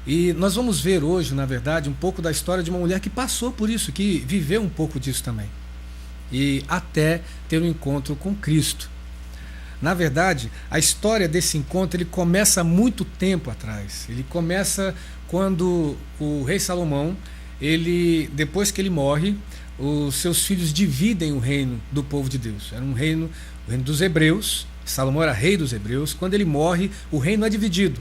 E nós vamos ver hoje, na verdade, um pouco da história de uma mulher que passou por isso, que viveu um pouco disso também. E até ter um encontro com Cristo. Na verdade, a história desse encontro ele começa há muito tempo atrás. Ele começa quando o rei Salomão, depois que ele morre, os seus filhos dividem o reino do povo de Deus. Era o reino dos hebreus. Salomão era rei dos hebreus. Quando ele morre, o reino é dividido.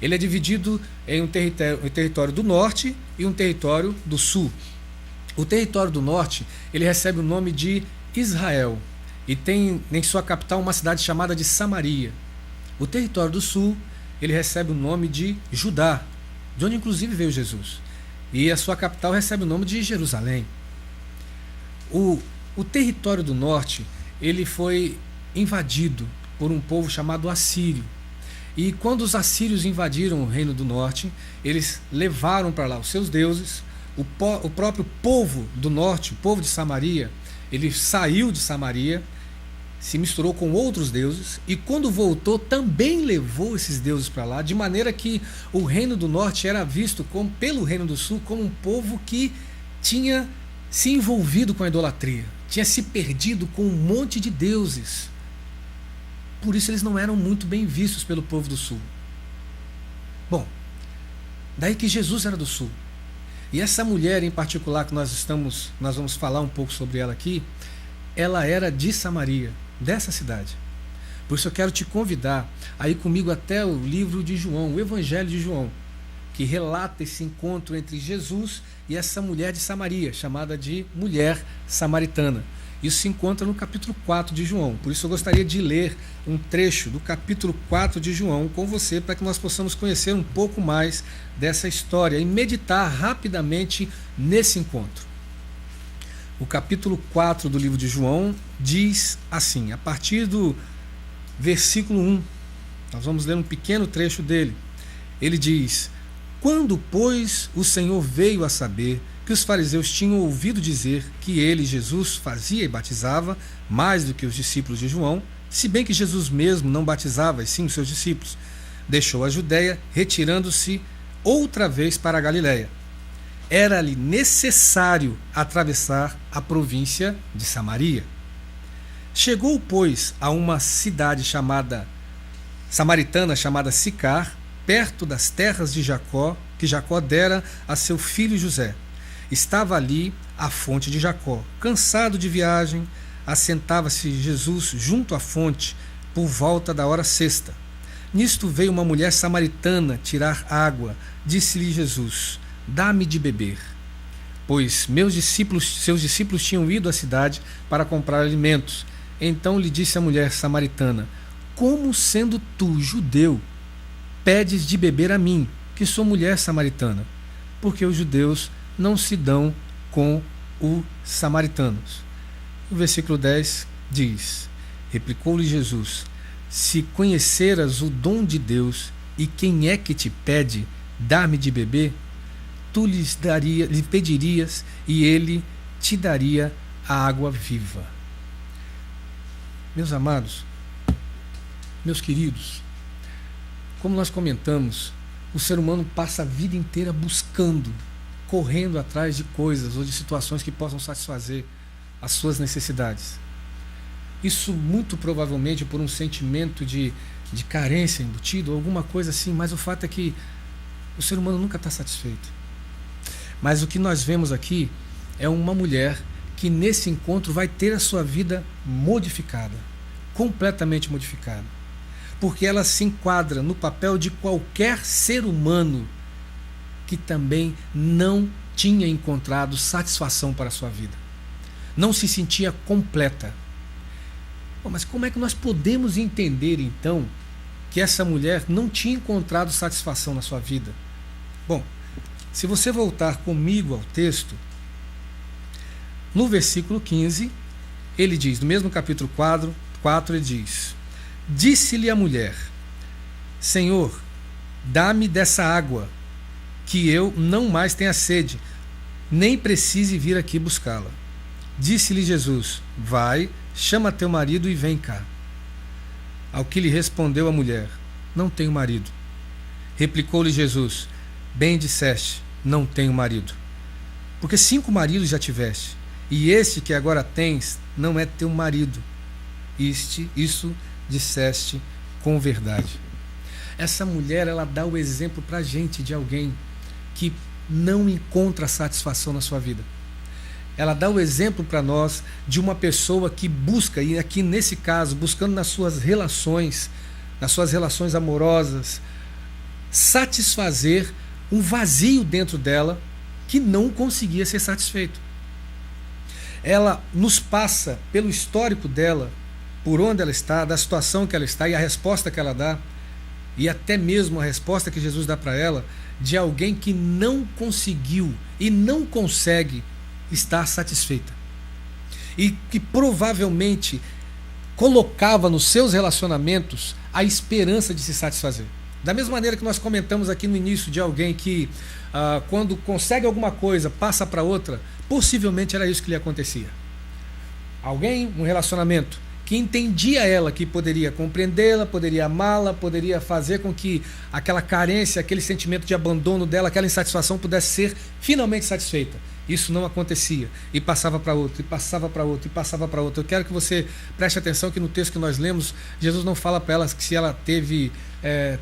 Ele é dividido em um território do norte e um território do sul. O território do norte ele recebe o nome de Israel e tem em sua capital uma cidade chamada de Samaria. O território do sul ele recebe o nome de Judá, de onde inclusive veio Jesus. E a sua capital recebe o nome de Jerusalém. O território do norte ele foi invadido por um povo chamado assírio. E quando os assírios invadiram o reino do norte, eles levaram para lá os seus deuses. O próprio povo do norte, o povo de Samaria, ele saiu de Samaria, se misturou com outros deuses e quando voltou também levou esses deuses para lá, de maneira que o reino do norte era visto pelo reino do sul como um povo que tinha se envolvido com a idolatria, tinha se perdido com um monte de deuses. Por isso eles não eram muito bem vistos pelo povo do sul. Bom, daí que Jesus era do sul. E essa mulher em particular que nós vamos falar um pouco sobre ela aqui, ela era de Samaria, dessa cidade. Por isso eu quero te convidar a ir comigo até o livro de João, o Evangelho de João, que relata esse encontro entre Jesus e essa mulher de Samaria, chamada de mulher samaritana. Isso se encontra no capítulo 4 de João. Por isso eu gostaria de ler um trecho do capítulo 4 de João com você, para que nós possamos conhecer um pouco mais dessa história e meditar rapidamente nesse encontro. O capítulo 4 do livro de João diz assim, a partir do versículo 1, nós vamos ler um pequeno trecho dele. Ele diz: quando, pois, o Senhor veio a saber que os fariseus tinham ouvido dizer que ele, Jesus, fazia e batizava mais do que os discípulos de João, se bem que Jesus mesmo não batizava, e sim os seus discípulos, deixou a Judéia, retirando-se outra vez para a Galiléia. Era-lhe necessário atravessar a província de Samaria. Chegou, pois, a uma cidade samaritana chamada Sicar, perto das terras de Jacó, que Jacó dera a seu filho José. Estava ali a fonte de Jacó. Cansado de viagem, assentava-se Jesus junto à fonte por volta da hora sexta. Nisto veio uma mulher samaritana tirar água. Disse-lhe Jesus: dá-me de beber. Pois seus discípulos tinham ido à cidade para comprar alimentos. Então lhe disse a mulher samaritana: como sendo tu judeu, pedes de beber a mim, que sou mulher samaritana? Porque os judeus não se dão com os samaritanos. O versículo 10 diz: replicou-lhe Jesus: se conheceras o dom de Deus e quem é que te pede dar-me de beber, tu lhe pedirias e ele te daria a água viva. Meus amados, meus queridos, como nós comentamos, o ser humano passa a vida inteira buscando, correndo atrás de coisas ou de situações que possam satisfazer as suas necessidades. Isso muito provavelmente por um sentimento de carência embutido, alguma coisa assim, mas o fato é que o ser humano nunca está satisfeito. Mas o que nós vemos aqui é uma mulher que nesse encontro vai ter a sua vida modificada, completamente modificada, porque ela se enquadra no papel de qualquer ser humano que também não tinha encontrado satisfação para a sua vida, não se sentia completa. Bom, mas como é que nós podemos entender então que essa mulher não tinha encontrado satisfação na sua vida? Bom, se você voltar comigo ao texto, no versículo 15, ele diz, no mesmo capítulo 4 ele diz: disse-lhe a mulher: Senhor, dá-me dessa água, que eu não mais tenha sede, nem precise vir aqui buscá-la. Disse-lhe Jesus: vai, chama teu marido e vem cá. Ao que lhe respondeu a mulher: não tenho marido. Replicou-lhe Jesus: bem disseste, não tenho marido. Porque 5 maridos já tiveste, e este que agora tens não é teu marido. Isso disseste com verdade. Essa mulher, ela dá o exemplo para a gente de alguém que não encontra satisfação na sua vida. Ela dá o exemplo para nós de uma pessoa que busca, e aqui nesse caso, buscando nas suas relações amorosas, satisfazer um vazio dentro dela que não conseguia ser satisfeito. Ela nos passa pelo histórico dela, por onde ela está, da situação que ela está e a resposta que ela dá, e até mesmo a resposta que Jesus dá para ela, de alguém que não conseguiu e não consegue estar satisfeita. E que provavelmente colocava nos seus relacionamentos a esperança de se satisfazer. Da mesma maneira que nós comentamos aqui no início de alguém que quando consegue alguma coisa, passa para outra, possivelmente era isso que lhe acontecia. Alguém, um relacionamento, que entendia ela, que poderia compreendê-la, poderia amá-la, poderia fazer com que aquela carência, aquele sentimento de abandono dela, aquela insatisfação pudesse ser finalmente satisfeita. Isso não acontecia, e passava para outro, e passava para outro, e passava para outro. Eu quero que você preste atenção que no texto que nós lemos, Jesus não fala para ela que se ela teve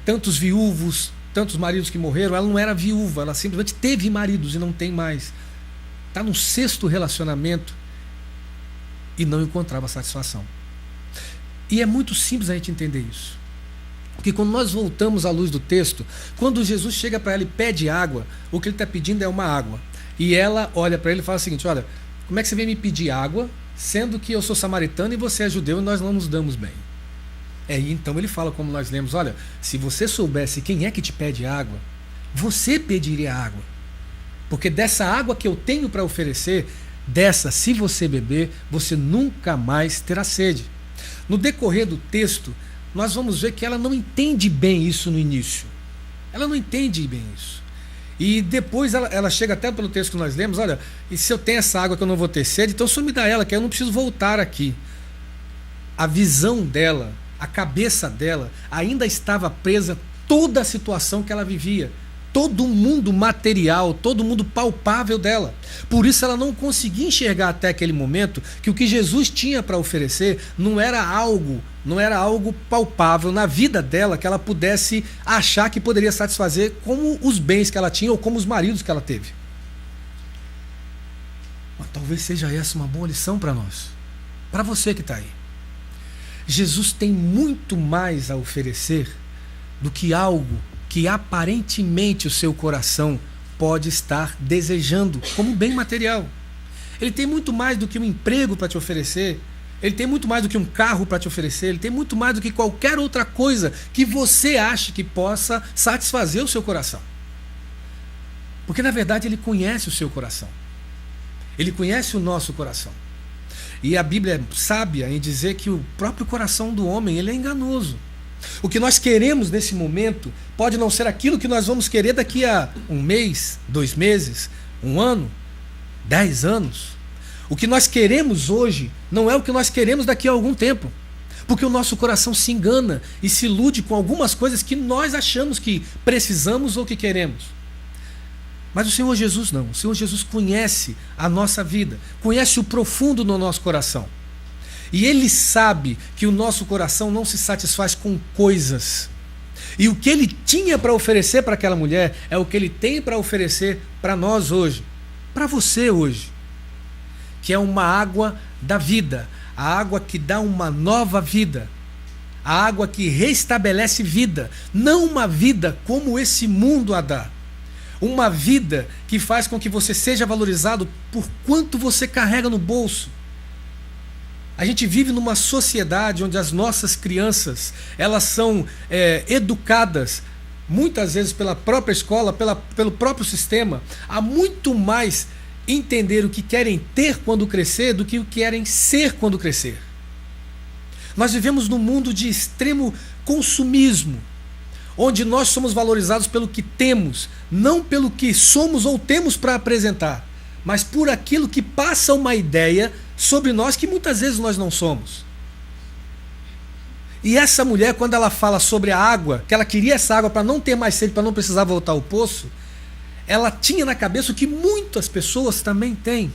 tantos viúvos, tantos maridos que morreram. Ela não era viúva, ela simplesmente teve maridos e não tem mais. Está no 6º relacionamento e não encontrava satisfação. E é muito simples a gente entender isso. Porque quando nós voltamos à luz do texto, quando Jesus chega para ela e pede água, o que ele está pedindo é uma água. E ela olha para ele e fala o seguinte: olha, como é que você vem me pedir água, sendo que eu sou samaritano e você é judeu e nós não nos damos bem? E então ele fala, como nós lemos: olha, se você soubesse quem é que te pede água, você pediria água. Porque dessa água que eu tenho para oferecer, dessa, se você beber, você nunca mais terá sede. No decorrer do texto, nós vamos ver que ela não entende bem isso no início. Ela não entende bem isso. E depois ela chega até pelo texto que nós lemos: olha, e se eu tenho essa água que eu não vou ter sede, então só me dá ela, que eu não preciso voltar aqui. A visão dela, a cabeça dela, ainda estava presa toda a situação que ela vivia. Todo o mundo material, todo o mundo palpável dela. Por isso ela não conseguia enxergar até aquele momento que o que Jesus tinha para oferecer não era algo palpável na vida dela que ela pudesse achar que poderia satisfazer, como os bens que ela tinha ou como os maridos que ela teve. Mas talvez seja essa uma boa lição para nós, para você que está aí. Jesus tem muito mais a oferecer do que algo que aparentemente o seu coração pode estar desejando como bem material. Ele tem muito mais do que um emprego para te oferecer, ele tem muito mais do que um carro para te oferecer, ele tem muito mais do que qualquer outra coisa que você ache que possa satisfazer o seu coração. Porque na verdade ele conhece o seu coração, ele conhece o nosso coração. E a Bíblia é sábia em dizer que o próprio coração do homem, ele é enganoso. O que nós queremos nesse momento pode não ser aquilo que nós vamos querer daqui a 1 mês, 2 meses, 1 ano, 10 anos. O que nós queremos hoje não é o que nós queremos daqui a algum tempo. Porque o nosso coração se engana e se ilude com algumas coisas que nós achamos que precisamos ou que queremos. Mas o Senhor Jesus não. O Senhor Jesus conhece a nossa vida, conhece o profundo no nosso coração. E Ele sabe que o nosso coração não se satisfaz com coisas. E o que Ele tinha para oferecer para aquela mulher é o que Ele tem para oferecer para nós hoje, para você hoje, que é uma água da vida, a água que dá uma nova vida, a água que restabelece vida, não uma vida como esse mundo a dá, uma vida que faz com que você seja valorizado por quanto você carrega no bolso. A gente vive numa sociedade onde as nossas crianças, elas são educadas, muitas vezes pela própria escola, pelo próprio sistema, a muito mais entender o que querem ter quando crescer do que o que querem ser quando crescer. Nós vivemos num mundo de extremo consumismo, onde nós somos valorizados pelo que temos, não pelo que somos ou temos para apresentar, mas por aquilo que passa uma ideia sobre nós que muitas vezes nós não somos. E essa mulher, quando ela fala sobre a água, que ela queria essa água para não ter mais sede, para não precisar voltar ao poço, ela tinha na cabeça o que muitas pessoas também têm,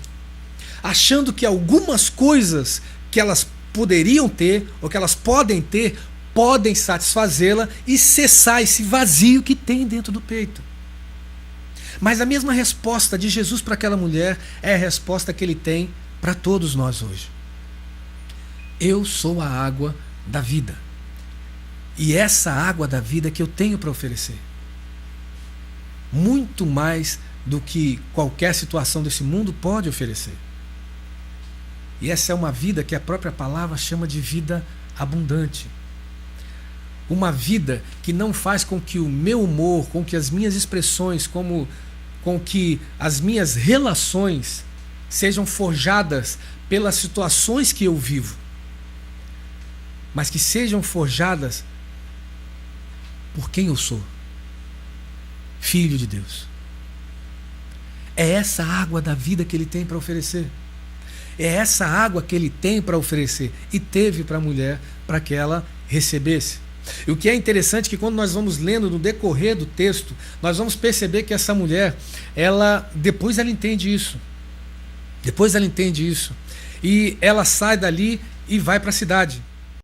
achando que algumas coisas que elas poderiam ter, ou que elas podem ter, podem satisfazê-la e cessar esse vazio que tem dentro do peito. Mas a mesma resposta de Jesus para aquela mulher é a resposta que ele tem para todos nós hoje. Eu sou a água da vida. E essa água da vida que eu tenho para oferecer. Muito mais do que qualquer situação desse mundo pode oferecer. E essa é uma vida que a própria palavra chama de vida abundante. Uma vida que não faz com que o meu humor, com que as minhas expressões, com que as minhas relações sejam forjadas pelas situações que eu vivo, mas que sejam forjadas por quem eu sou, filho de Deus. É essa água da vida que ele tem para oferecer. É essa água que ele tem para oferecer e teve para a mulher para que ela recebesse. E o que é interessante é que quando nós vamos lendo no decorrer do texto, nós vamos perceber que essa mulher, depois ela entende isso. Depois ela entende isso. E ela sai dali e vai para a cidade.